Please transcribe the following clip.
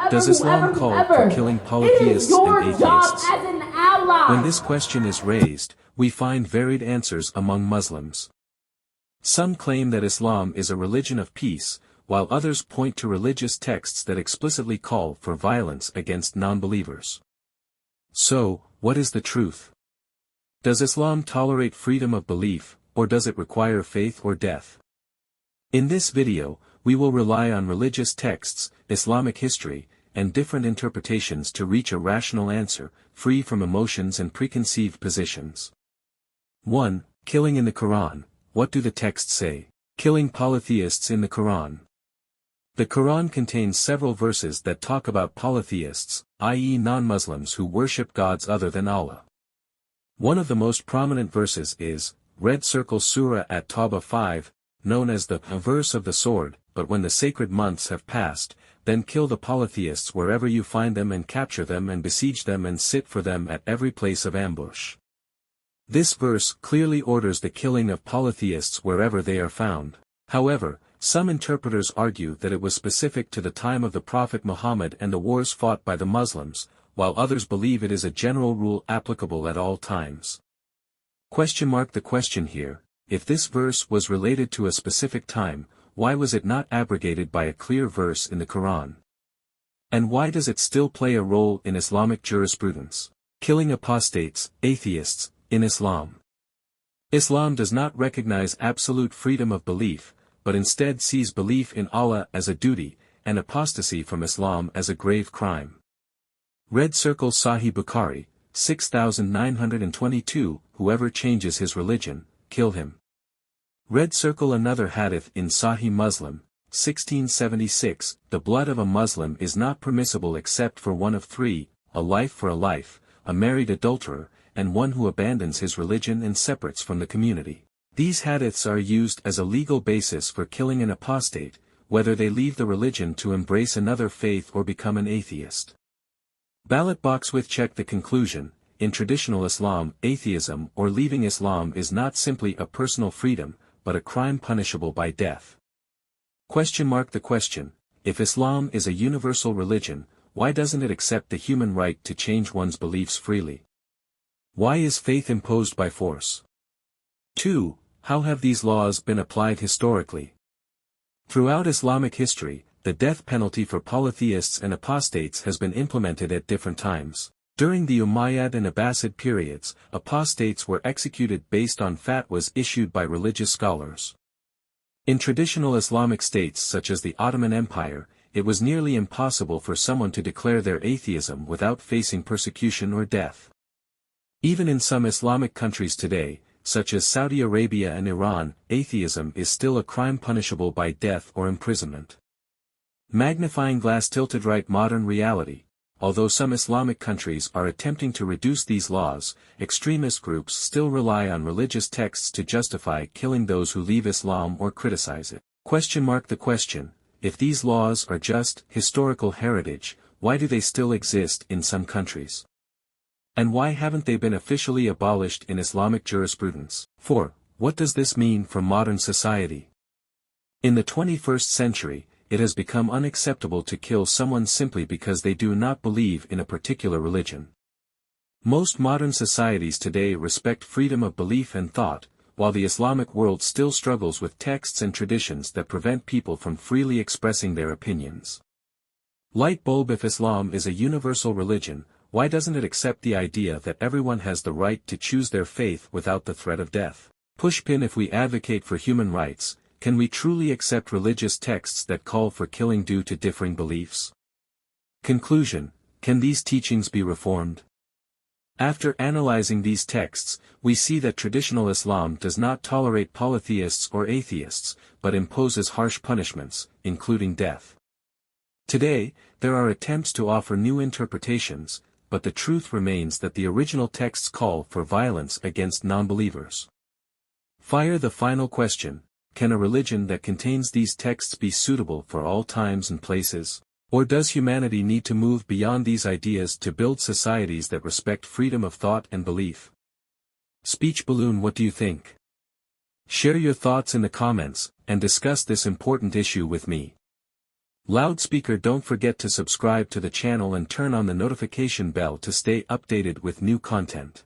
Does Islam call for killing polytheists and atheists? When this question is raised, we find varied answers among Muslims. Some claim that Islam is a religion of peace, while others point to religious texts that explicitly call for violence against non-believers. So, what is the truth? Does Islam tolerate freedom of belief, or does it require faith or death? In this video, we will rely on religious texts, Islamic history, and different interpretations to reach a rational answer, free from emotions and preconceived positions. 1. Killing in the Quran. What do the texts say? Killing polytheists in the Quran. The Quran contains several verses that talk about polytheists, i.e. non-Muslims who worship gods other than Allah. One of the most prominent verses is, Red Circle Surah at Tawbah 5, known as the verse of the sword, but when the sacred months have passed, then kill the polytheists wherever you find them and capture them and besiege them and sit for them at every place of ambush. This verse clearly orders the killing of polytheists wherever they are found. However, some interpreters argue that it was specific to the time of the Prophet Muhammad and the wars fought by the Muslims, while others believe it is a general rule applicable at all times. The question here, if this verse was related to a specific time, why was it not abrogated by a clear verse in the Quran? And why does it still play a role in Islamic jurisprudence? Killing apostates, atheists, in Islam. Islam does not recognize absolute freedom of belief, but instead sees belief in Allah as a duty, and apostasy from Islam as a grave crime. Red Circle Sahih Bukhari, 6922, whoever changes his religion, kill him. Red Circle Another hadith in Sahih Muslim, 1676, the blood of a Muslim is not permissible except for one of three, a life for a life, a married adulterer, and one who abandons his religion and separates from the community. These hadiths are used as a legal basis for killing an apostate, whether they leave the religion to embrace another faith or become an atheist. Ballot box with check the conclusion, in traditional Islam, atheism or leaving Islam is not simply a personal freedom, but a crime punishable by death. The question, if Islam is a universal religion, why doesn't it accept the human right to change one's beliefs freely? Why is faith imposed by force? 2. How have these laws been applied historically? Throughout Islamic history, the death penalty for polytheists and apostates has been implemented at different times. During the Umayyad and Abbasid periods, apostates were executed based on fatwas issued by religious scholars. In traditional Islamic states such as the Ottoman Empire, it was nearly impossible for someone to declare their atheism without facing persecution or death. Even in some Islamic countries today, such as Saudi Arabia and Iran, atheism is still a crime punishable by death or imprisonment. Magnifying glass tilted right modern reality. Although some Islamic countries are attempting to reduce these laws, extremist groups still rely on religious texts to justify killing those who leave Islam or criticize it. The question, if these laws are just historical heritage, why do they still exist in some countries? And why haven't they been officially abolished in Islamic jurisprudence? 4. What does this mean for modern society? In the 21st century, it has become unacceptable to kill someone simply because they do not believe in a particular religion. Most modern societies today respect freedom of belief and thought, while the Islamic world still struggles with texts and traditions that prevent people from freely expressing their opinions. Light bulb: if Islam is a universal religion, why doesn't it accept the idea that everyone has the right to choose their faith without the threat of death? Pushpin: if we advocate for human rights, can we truly accept religious texts that call for killing due to differing beliefs? Conclusion: can these teachings be reformed? After analyzing these texts, we see that traditional Islam does not tolerate polytheists or atheists, but imposes harsh punishments, including death. Today, there are attempts to offer new interpretations, but the truth remains that the original texts call for violence against non-believers. The final question: can a religion that contains these texts be suitable for all times and places? Or does humanity need to move beyond these ideas to build societies that respect freedom of thought and belief? Speech balloon: what do you think? Share your thoughts in the comments, and discuss this important issue with me. Loudspeaker. Don't forget to subscribe to the channel and turn on the notification bell to stay updated with new content.